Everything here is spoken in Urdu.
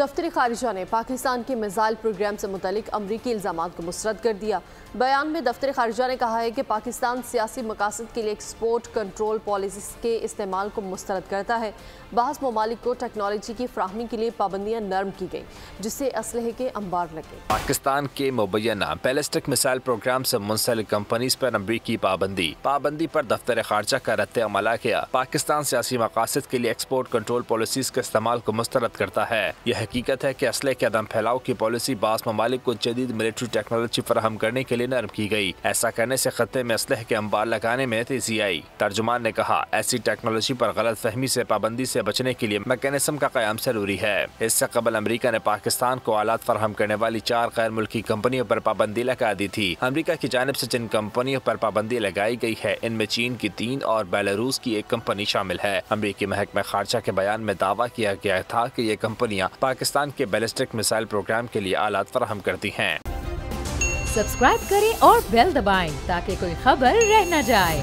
دفتر خارجہ نے پاکستان کے میزائل پروگرام سے متعلق امریکی الزامات کو مسترد کر دیا۔ بیان میں دفتر خارجہ نے کہا ہے کہ پاکستان سیاسی مقاصد کے لیے ایکسپورٹ کنٹرول پالیسیز کے استعمال کو مسترد کرتا ہے۔ بعض ممالک کو ٹیکنالوجی کی فراہمی کے لیے پابندیاں نرم کی گئیں، جس سے اسلحے کے انبار لگے۔ پاکستان کے مبینہ بیلسٹک میزائل پروگرام سے منسلک کمپنیز پر امریکی پابندی پر دفتر خارجہ کا رد عمل کیا۔ پاکستان سیاسی مقاصد کے لیے ایکسپورٹ کنٹرول پالیسیز کے استعمال کو مسترد کرتا ہے۔ یہ حقیقت ہے کہ اسلحے کے عدم پھیلاؤ کی پالیسی بعض ممالک کو جدید ملٹری ٹیکنالوجی فراہم کرنے کے لیے نرم کی گئی۔ ایسا کرنے سے خطے میں اسلحے کے انبار لگانے میں تیزی آئی۔ ترجمان نے کہا، ایسی ٹیکنالوجی پر غلط فہمی سے پابندی سے بچنے کے لیے میکینزم کا قیام ضروری ہے۔ اس سے قبل امریکہ نے پاکستان کو آلات فراہم کرنے والی 4 غیر ملکی کمپنیوں پر پابندی لگا دی تھی۔ امریکہ کی جانب سے جن کمپنیوں پر پابندی لگائی گئی ہے، ان میں چین کی 3 اور بیلاروس کی 1 کمپنی شامل ہے۔ امریکی محکمہ خارجہ کے بیان میں دعویٰ کیا گیا تھا کہ یہ کمپنیاں پاکستان کے بیلسٹک میزائل پروگرام کے لیے آلات فراہم کرتی ہیں۔ سبسکرائب کریں اور بیل دبائیں تاکہ کوئی خبر رہ نہ جائے۔